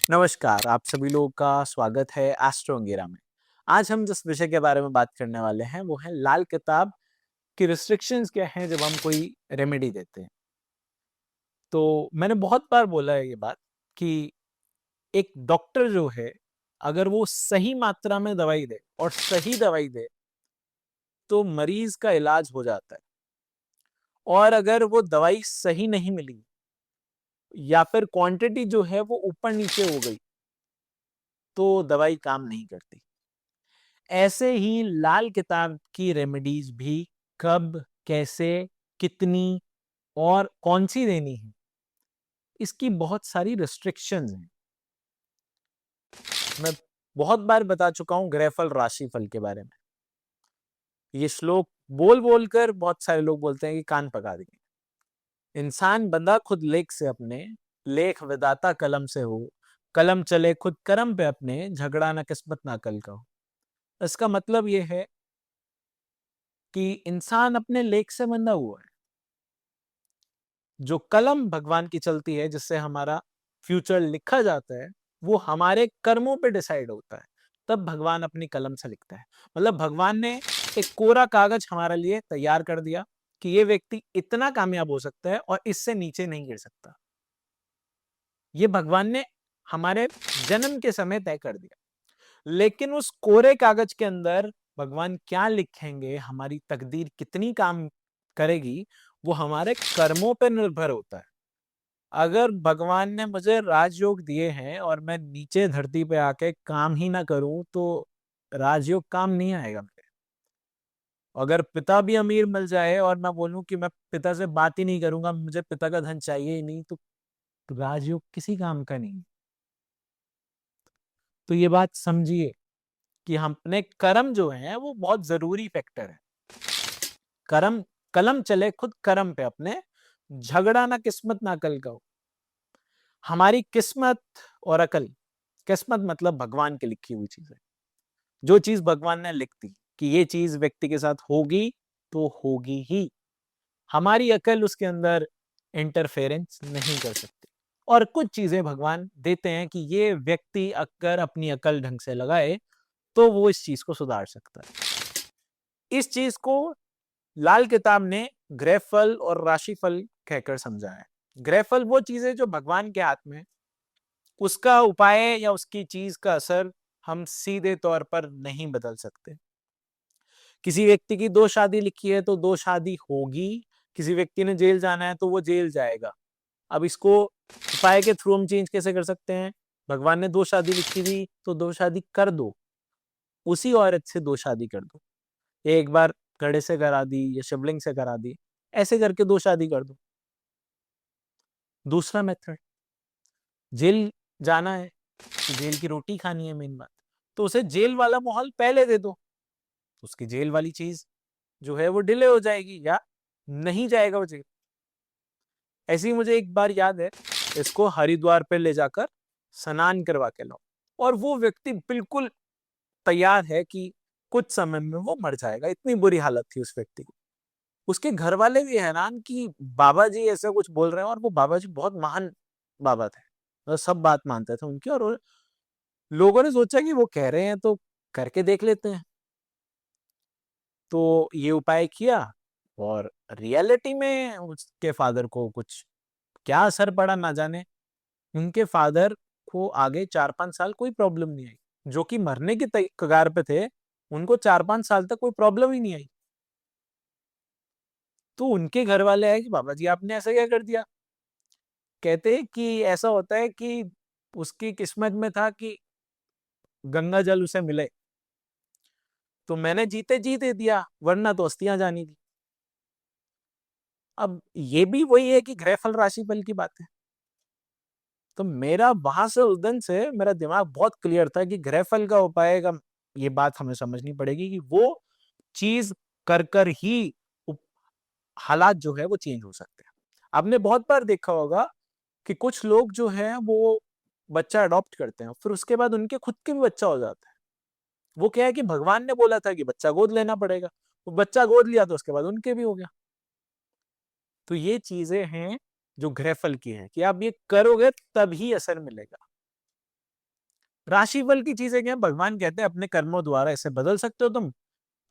नमस्कार, आप सभी लोगों का स्वागत है एस्ट्रो अंगेरा में। आज हम जिस विषय के बारे में बात करने वाले हैं वो है लाल किताब की रिस्ट्रिक्शंस क्या हैं जब हम कोई रेमेडी देते हैं। तो मैंने बहुत बार बोला है ये बात कि एक डॉक्टर जो है अगर वो सही मात्रा में दवाई दे और सही दवाई दे तो मरीज का इलाज हो जाता है। और अगर वो दवाई सही नहीं मिली या फिर क्वांटिटी जो है वो ऊपर नीचे हो गई तो दवाई काम नहीं करती। ऐसे ही लाल किताब की रेमेडीज भी कब, कैसे, कितनी और कौन सी देनी है, इसकी बहुत सारी रिस्ट्रिक्शंस हैं। मैं बहुत बार बता चुका हूं ग्रहफल राशिफल के बारे में। ये श्लोक बोल बोल कर बहुत सारे लोग बोलते हैं कि कान पका देंगे। इंसान बंधा खुद लेख से अपने, लेख विदाता कलम से हो, कलम चले खुद करम पे अपने, झगड़ा ना किस्मत ना कल का हो। इसका मतलब ये है कि इंसान अपने लेख से बंधा हुआ है। जो कलम भगवान की चलती है जिससे हमारा फ्यूचर लिखा जाता है वो हमारे कर्मों पे डिसाइड होता है। तब भगवान अपनी कलम से लिखता है। मतलब भगवान ने एक कोरा कागज हमारे लिए तैयार कर दिया कि ये व्यक्ति इतना कामयाब हो सकता है और इससे नीचे नहीं गिर सकता। ये भगवान ने हमारे जन्म के समय तय कर दिया। लेकिन उस कोरे कागज के अंदर भगवान क्या लिखेंगे, हमारी तकदीर कितनी काम करेगी, वो हमारे कर्मों पर निर्भर होता है। अगर भगवान ने मुझे राजयोग दिए हैं और मैं नीचे धरती पे आके काम ही ना करूं तो राजयोग काम नहीं आएगा मेरे। अगर पिता भी अमीर मिल जाए और मैं बोलूं कि मैं पिता से बात ही नहीं करूंगा, मुझे पिता का धन चाहिए ही नहीं, तो राजयोग किसी काम का नहीं। तो ये बात समझिए कि हम अपने कर्म जो है वो बहुत जरूरी फैक्टर है। कर्म, कलम चले खुद कर्म पे अपने, झगड़ा ना किस्मत ना कल का हो। हमारी किस्मत और अकल, किस्मत मतलब भगवान की लिखी हुई चीज है। जो चीज भगवान ने लिख दी कि ये चीज व्यक्ति के साथ होगी तो होगी ही। हमारी अकल उसके अंदर इंटरफेरेंस नहीं कर सकती। और कुछ चीजें भगवान देते हैं कि ये व्यक्ति अगर अपनी अकल ढंग से लगाए तो वो इस चीज को सुधार सकता है। इस चीज को लाल किताब ने ग्रहफल और राशिफल कहकर समझाया है। ग्रहफल वो चीज है जो भगवान के हाथ में, उसका उपाय या उसकी चीज का असर हम सीधे तौर पर नहीं बदल सकते। किसी व्यक्ति की दो शादी लिखी है तो दो शादी होगी। किसी व्यक्ति ने जेल जाना है तो वो जेल जाएगा। अब इसको उपाय के थ्रू हम चेंज कैसे कर सकते हैं? भगवान ने दो शादी लिखी थी तो दो शादी कर दो, उसी औरत से दो शादी कर दो। एक बार घड़े से करा दी या शिवलिंग से करा दी, ऐसे करके दो शादी कर दो। दूसरा मेथड, जेल जाना है, जेल की रोटी खानी है मेन बात, तो उसे जेल वाला माहौल पहले दे दो। उसकी जेल वाली चीज जो है वो डिले हो जाएगी या नहीं जाएगा वो जेल। ऐसे ही मुझे एक बार याद है, इसको हरिद्वार पे ले जाकर स्नान करवा के लाओ और वो व्यक्ति बिल्कुल तैयार है कि कुछ समय में वो मर जाएगा। इतनी बुरी हालत थी उस व्यक्ति की। उसके घर वाले भी हैरान कि बाबा जी ऐसा कुछ बोल रहे हैं, और वो बाबा जी बहुत महान बाबा थे, तो सब बात मानते थे उनकी। और लोगों ने सोचा कि वो कह रहे हैं तो करके देख लेते हैं। तो ये उपाय किया और रियलिटी में उसके फादर को कुछ क्या असर पड़ा ना जाने। उनके फादर को आगे 4-5 साल कोई प्रॉब्लम नहीं आई। जो कि मरने की कगार पे थे, उनको 4-5 साल तक कोई प्रॉब्लम ही नहीं आई। तो उनके घर वाले आए कि बाबा जी आपने ऐसा क्या कर दिया? कहते हैं कि ऐसा होता है कि उसकी किस्मत में था कि गंगा जल उसे मिले, तो मैंने जीते जी दे दिया, वरना तो अस्थियां जानी थी। अब ये भी वही है कि ग्रहफल राशिफल की बात है। तो मेरा वहां से उस दिन से मेरा दिमाग बहुत क्लियर था कि ग्रहफल का उपाय का ये बात हमें समझनी पड़ेगी कि वो चीज कर कर ही हालात जो है वो चेंज हो सकते हैं। आपने बहुत बार देखा होगा कि कुछ लोग जो है वो बच्चा अडॉप्ट करते हैं, फिर उसके बाद उनके खुद के भी बच्चा हो जाता है। वो क्या है कि भगवान ने बोला था कि बच्चा गोद लेना पड़ेगा, वो बच्चा गोद लिया तो उसके बाद उनके भी हो गया। तो ये चीजें हैं जो ग्रहफल की हैं कि आप ये करोगे तभी असर मिलेगा। राशिफल की चीजें क्या, भगवान कहते हैं अपने कर्मों द्वारा इसे बदल सकते हो तुम,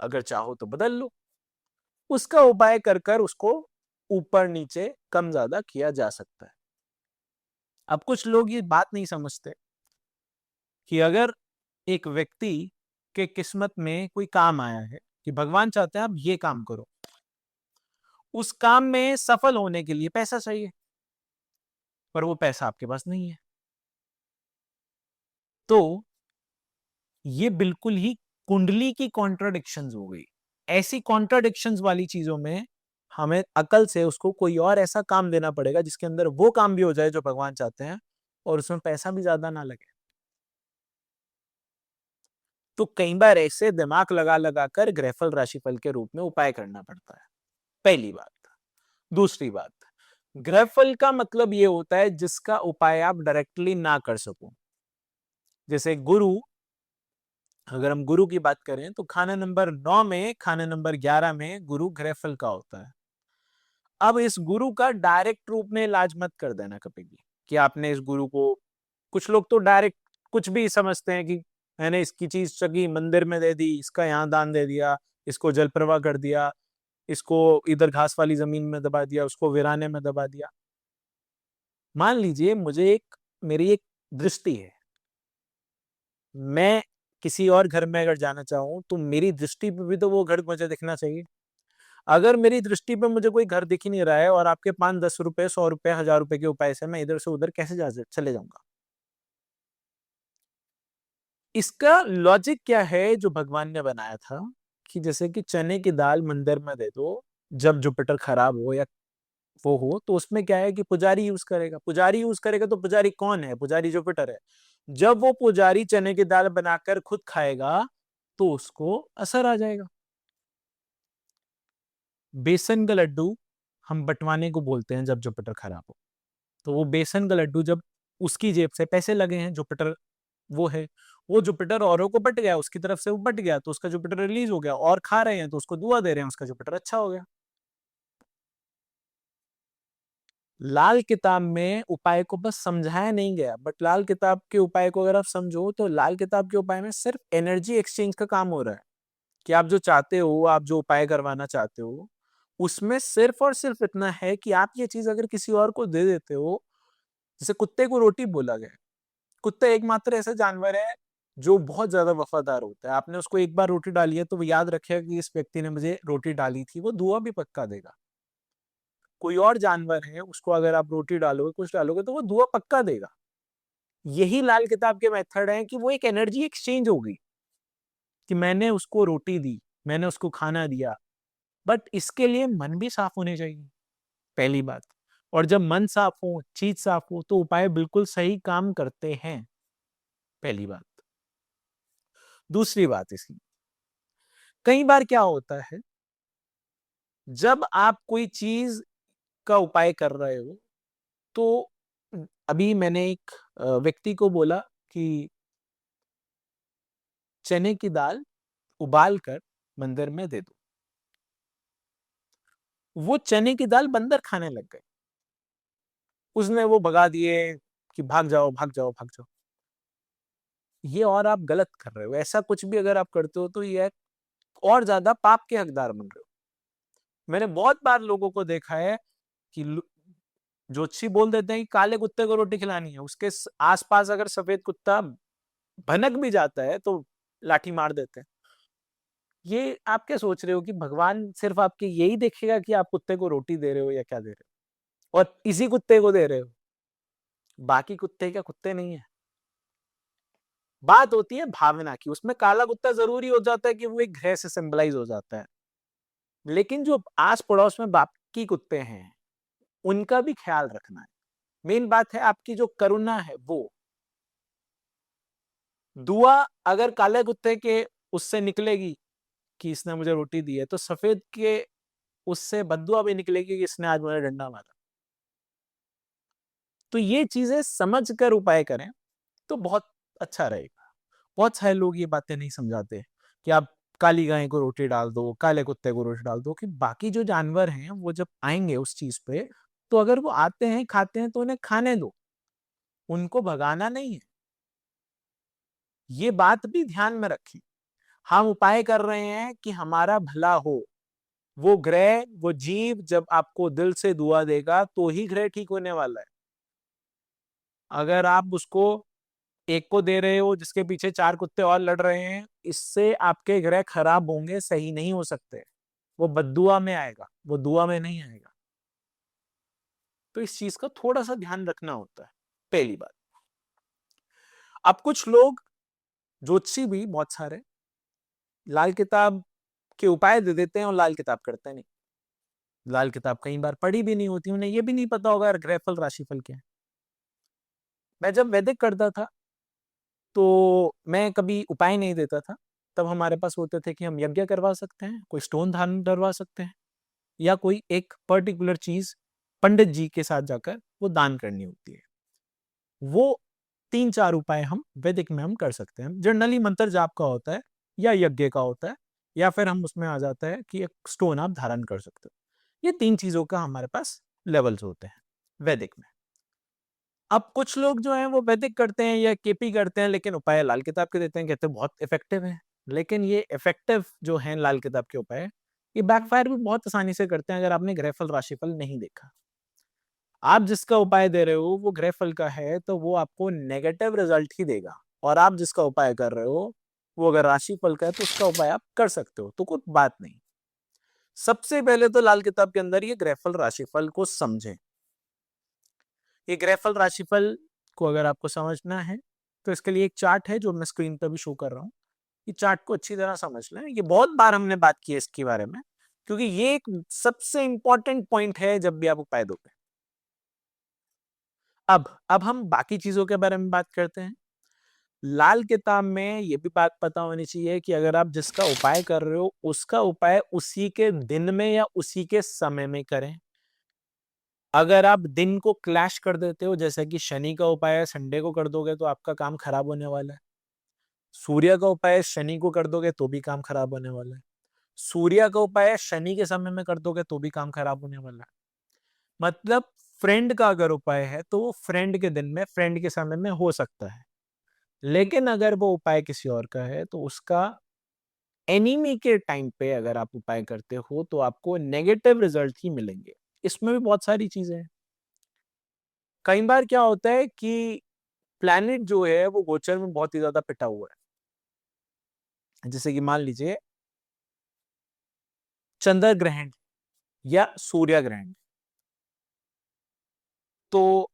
अगर चाहो तो बदल लो। उसका उपाय कर कर उसको ऊपर नीचे कम ज्यादा किया जा सकता है। अब कुछ लोग ये बात नहीं समझते कि अगर एक व्यक्ति के किस्मत में कोई काम आया है कि भगवान चाहते हैं आप ये काम करो, उस काम में सफल होने के लिए पैसा चाहिए, पर वो पैसा आपके पास नहीं है, तो ये बिल्कुल ही कुंडली की कॉन्ट्राडिक्शंस हो गई। ऐसी कॉन्ट्राडिक्शंस वाली चीजों में हमें अकल से उसको कोई और ऐसा काम देना पड़ेगा जिसके अंदर वो काम भी हो जाए जो भगवान चाहते हैं और उसमें पैसा भी ज्यादा ना लगे। तो कई बार ऐसे दिमाग लगा लगा कर ग्रहफल राशिफल के रूप में उपाय करना पड़ता है, पहली बात। दूसरी बात, ग्रहफल का मतलब ये होता है जिसका उपाय आप डायरेक्टली ना कर सको। जैसे गुरु, अगर हम गुरु की बात करें तो खाना नंबर 9 में, खाना नंबर 11 में गुरु ग्रहफल का होता है। अब इस गुरु का डायरेक्ट रूप में इलाज मत कर देना कभी भी कि आपने इस गुरु को, कुछ लोग तो डायरेक्ट कुछ भी समझते हैं कि मैंने इसकी चीज चगी मंदिर में दे दी, इसका यहाँ दान दे दिया, इसको जल प्रवाह कर दिया, इसको इधर घास वाली जमीन में दबा दिया, उसको वीराने में दबा दिया। मान लीजिए मुझे मेरी एक दृष्टि है, मैं किसी और घर में अगर जाना चाहूँ तो मेरी दृष्टि पे भी तो वो घर मुझे दिखना चाहिए। अगर मेरी दृष्टि पे मुझे कोई घर दिख ही नहीं रहा है और आपके 5-10 रुपए, 100 रुपए, 1000 रुपए के उपाय से मैं इधर से उधर कैसे चले जाऊंगा? इसका लॉजिक क्या है जो भगवान ने बनाया था कि जैसे कि चने की दाल मंदिर में दे दो, जब जुपिटर खराब हो या वो हो तो उसमें क्या है कि पुजारी यूज करेगा, पुजारी यूज करेगा तो पुजारी कौन है? पुजारी जुपिटर है। जब वो पुजारी चने की दाल बनाकर खुद खाएगा तो उसको असर आ जाएगा। बेसन का लड्डू हम बंटवाने को बोलते हैं जब जुपिटर खराब हो, तो वो बेसन का लड्डू जब उसकी जेब से पैसे लगे हैं, जुपिटर वो है, वो जुपिटर औरों को बट गया, उसकी तरफ से वो बट गया तो उसका जुपिटर रिलीज हो गया, और खा रहे हैं तो उसको दुआ दे रहे हैं, उसका जुपिटर अच्छा हो गया। लाल किताब में उपाय को बस समझाया नहीं गया, बट लाल किताब के उपाय को अगर आप समझो तो लाल किताब के उपाय में सिर्फ एनर्जी एक्सचेंज का काम हो रहा है कि आप जो चाहते हो, आप जो उपाय करवाना चाहते हो, उसमें सिर्फ और सिर्फ इतना है कि आप ये चीज अगर किसी और को दे देते हो। जैसे कुत्ते को रोटी बोला गया, कुत्ता एकमात्र ऐसा जानवर है जो बहुत ज्यादा वफादार होता है। आपने उसको एक बार रोटी डाली है तो वो याद रखेगा कि इस व्यक्ति ने मुझे रोटी डाली थी, वो दुआ भी पक्का देगा। कोई और जानवर है, उसको अगर आप रोटी डालोगे, कुछ डालोगे तो वो दुआ पक्का देगा। यही लाल किताब के मेथड है कि वो एक एनर्जी एक्सचेंज होगी कि मैंने उसको रोटी दी, मैंने उसको खाना दिया, बट इसके लिए मन भी साफ होने चाहिए, पहली बात। और जब मन साफ हो, चीज साफ हो, तो उपाय बिल्कुल सही काम करते हैं, पहली बात। दूसरी बात इसकी, कई बार क्या होता है जब आप कोई चीज का उपाय कर रहे हो तो अभी मैंने एक व्यक्ति को बोला कि चने की दाल उबाल कर बंदर में दे दो, वो चने की दाल बंदर खाने लग गए, उसने वो भगा दिए कि भाग जाओ भाग जाओ भाग जाओ। ये और आप गलत कर रहे हो, ऐसा कुछ भी अगर आप करते हो तो ये और ज्यादा पाप के हकदार बन रहे हो। मैंने बहुत बार लोगों को देखा है कि ज्योतिषी बोल देते हैं कि काले कुत्ते को रोटी खिलानी है, उसके आसपास अगर सफेद कुत्ता भनक भी जाता है तो लाठी मार देते हैं। ये आप क्या सोच रहे हो कि भगवान सिर्फ आपके यही देखेगा कि आप कुत्ते को रोटी दे रहे हो या क्या दे रहे हो, और इसी कुत्ते को दे रहे हो, बाकी कुत्ते क्या कुत्ते नहीं है? बात होती है भावना की, उसमें काला कुत्ता जरूरी हो जाता है कि वो एक ग्रह से सिंबलाइज हो जाता है, लेकिन जो आस पड़ोस में बाकी कुत्ते हैं उनका भी ख्याल रखना है। मेन बात है आपकी जो करुणा है वो। दुआ अगर काले कुत्ते के उससे निकलेगी कि इसने मुझे रोटी दी है, तो सफेद के उससे बददुआ भी निकलेगी कि इसने आज मुझे डंडा मारा। तो ये चीजें समझ कर उपाय करें तो बहुत अच्छा रहेगा। बहुत सारे लोग ये बातें नहीं समझाते कि आप काली गाय को रोटी डाल दो, काले कुत्ते को रोटी डाल दो, कि बाकी जो जानवर हैं वो जब आएंगे उस चीज पे, तो अगर वो आते हैं खाते हैं तो उन्हें खाने दो, उनको भगाना नहीं है। ये बात भी ध्यान में रखें। हम उपाय कर रहे हैं कि हमारा भला हो। वो ग्रह, वो जीव जब आपको दिल से दुआ देगा तो ही ग्रह ठीक होने वाला है। अगर आप उसको एक को दे रहे हो जिसके पीछे 4 कुत्ते और लड़ रहे हैं, इससे आपके ग्रह खराब होंगे, सही नहीं हो सकते। वो बद्दुआ में आएगा, वो दुआ में नहीं आएगा। तो इस चीज का थोड़ा सा ध्यान रखना होता है, पहली बात। अब कुछ लोग, ज्योतिषी भी बहुत सारे, लाल किताब के उपाय दे देते हैं और लाल किताब करते नहीं। लाल किताब कई बार पढ़ी भी नहीं होती, उन्हें ये भी नहीं पता होगा ग्रहफल राशिफल क्या है। मैं जब वैदिक करता था तो मैं कभी उपाय नहीं देता था। तब हमारे पास होते थे कि हम यज्ञ करवा सकते हैं, कोई स्टोन धारण करवा सकते हैं, या कोई एक पर्टिकुलर चीज पंडित जी के साथ जाकर वो दान करनी होती है। वो 3-4 उपाय हम वैदिक में हम कर सकते हैं। जनरली मंत्र जाप का होता है या यज्ञ का होता है, या फिर हम उसमें आ जाता है कि एक स्टोन आप धारण कर सकते हो। ये 3 चीजों का हमारे पास लेवल्स होते हैं वैदिक में। अब कुछ लोग जो हैं वो वैदिक करते हैं या केपी करते हैं, लेकिन उपाय लाल किताब के देते हैं, कहते हैं बहुत इफेक्टिव है। लेकिन ये इफेक्टिव जो है लाल किताब के उपाय, ये बैकफायर भी बहुत आसानी से करते हैं अगर आपने ग्रहफल राशिफल नहीं देखा। आप जिसका उपाय दे रहे हो वो ग्रहफल का है तो वो आपको नेगेटिव रिजल्ट ही देगा, और आप जिसका उपाय कर रहे हो वो अगर राशिफल का है तो उसका उपाय आप कर सकते हो, तो कोई बात नहीं। सबसे पहले तो लाल किताब के अंदर ये ग्रहफल राशिफल को समझें। ये ग्रहफल राशिफल को अगर आपको समझना है तो इसके लिए एक चार्ट है जो मैं स्क्रीन पर भी शो कर रहा हूँ। ये चार्ट को अच्छी तरह समझ लें। ये बहुत बार हमने बात की है इसके बारे में, क्योंकि ये एक सबसे इंपॉर्टेंट पॉइंट है जब भी आप उपाय दोगे। अब हम बाकी चीजों के बारे में बात करते हैं। लाल किताब में ये भी बात पता होनी चाहिए कि अगर आप जिसका उपाय कर रहे हो उसका उपाय उसी के दिन में या उसी के समय में करें। अगर आप दिन को क्लैश कर देते हो, जैसे कि शनि का उपाय संडे को कर दोगे तो आपका काम खराब होने वाला है। सूर्य का उपाय शनि को कर दोगे तो भी काम खराब होने वाला है। सूर्य का उपाय शनि के समय में कर दोगे तो भी काम खराब होने वाला है। मतलब फ्रेंड का अगर उपाय है तो वो फ्रेंड के दिन में, फ्रेंड के समय में हो सकता है। लेकिन अगर वो उपाय किसी और का है तो उसका एनिमी के टाइम पे अगर आप उपाय करते हो तो आपको नेगेटिव रिजल्ट ही मिलेंगे। इसमें भी बहुत सारी चीजें हैं। कई बार क्या होता है कि प्लैनेट जो है वो गोचर में बहुत ही ज्यादा पिटा हुआ है। जैसे कि मान लीजिए चंद्र ग्रहण या सूर्य ग्रहण, तो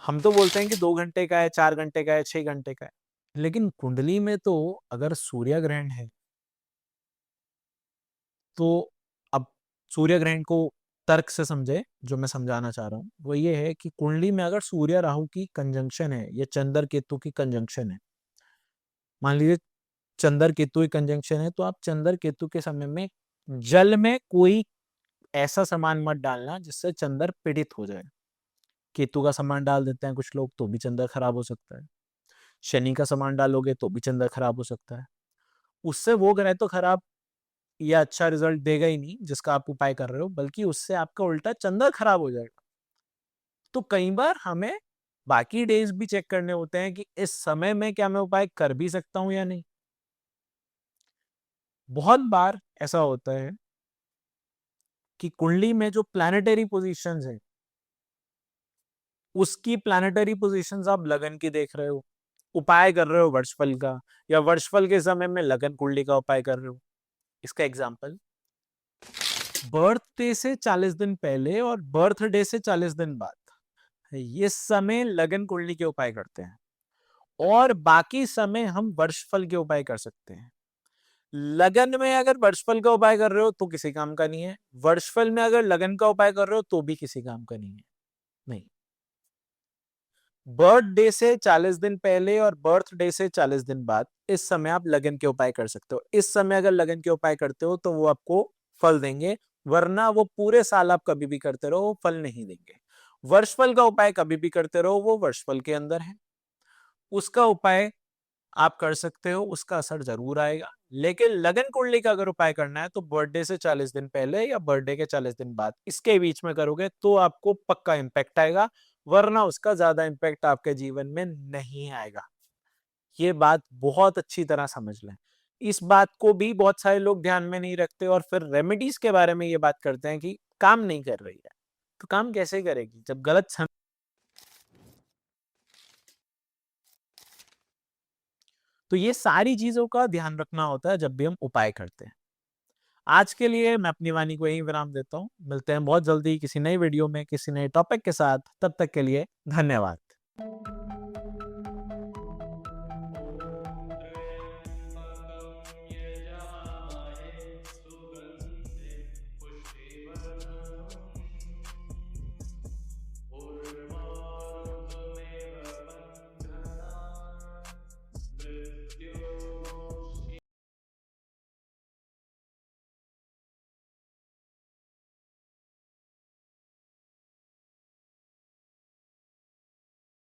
हम तो बोलते हैं कि 2 घंटे का है, 4 घंटे का है, 6 घंटे का है। लेकिन कुंडली में तो अगर सूर्य ग्रहण है तो अब सूर्य ग्रहण को तर्क से समझे, जो मैं समझाना चाह रहा हूँ वो ये है कि कुंडली में अगर सूर्य राहु की कंजंक्शन है या चंद्र केतु की कंजंक्शन है, मान लीजिए चंद्र केतु की कंजंक्शन है, तो आप चंद्र केतु के समय में जल में कोई ऐसा सामान मत डालना जिससे चंद्र पीड़ित हो जाए। केतु का सामान डाल देते हैं कुछ लोग तो भी चंद्र खराब हो सकता है। शनि का सामान डालोगे तो भी चंद्र खराब हो सकता है। उससे वो ग्रह तो खराब या अच्छा रिजल्ट देगा ही नहीं जिसका आप उपाय कर रहे हो, बल्कि उससे आपका उल्टा चंद्र खराब हो जाएगा। तो कई बार हमें बाकी डेज भी चेक करने होते हैं कि इस समय में क्या मैं उपाय कर भी सकता हूं या नहीं। बहुत बार ऐसा होता है कि कुंडली में जो प्लैनेटरी पोजीशंस है उसकी प्लैनेटरी पोजीशंस आप लगन की देख रहे हो, उपाय कर रहे हो वर्षफल का, या वर्षफल के समय में लगन कुंडली का उपाय कर रहे हो। इसका एग्जाम्पल, बर्थडे से 40 दिन पहले और बर्थडे से 40 दिन बाद ये समय लगन कुंडली के उपाय करते हैं, और बाकी समय हम वर्षफल के उपाय कर सकते हैं। लगन में अगर वर्षफल का उपाय कर रहे हो तो किसी काम का नहीं है, वर्षफल में अगर लगन का उपाय कर रहे हो तो भी किसी काम का नहीं है। नहीं, बर्थडे से 40 दिन पहले और बर्थडे से 40 दिन बाद इस समय आप लगन के उपाय कर सकते हो। इस समय अगर लगन के उपाय करते हो तो वो आपको फल देंगे, वरना वो पूरे साल आप कभी भी करते रहो वो फल नहीं देंगे। वर्षफल का उपाय कभी भी करते रहो, वो वर्षफल के अंदर है, उसका उपाय आप कर सकते हो, उसका असर जरूर आएगा। लेकिन लगन कुंडली का अगर उपाय करना है तो बर्थडे से 40 दिन पहले या बर्थडे के 40 दिन बाद, इसके बीच में करोगे तो आपको पक्का इंपैक्ट आएगा, वरना उसका ज्यादा इंपैक्ट आपके जीवन में नहीं आएगा। ये बात बहुत अच्छी तरह समझ लें। इस बात को भी बहुत सारे लोग ध्यान में नहीं रखते और फिर रेमेडीज के बारे में ये बात करते हैं कि काम नहीं कर रही है। तो काम कैसे करेगी जब गलत समय। तो ये सारी चीजों का ध्यान रखना होता है जब भी हम उपाय करते हैं। आज के लिए मैं अपनी वाणी को यहीं विराम देता हूँ। मिलते हैं बहुत जल्दी किसी नई वीडियो में किसी नए टॉपिक के साथ। तब तक के लिए धन्यवाद।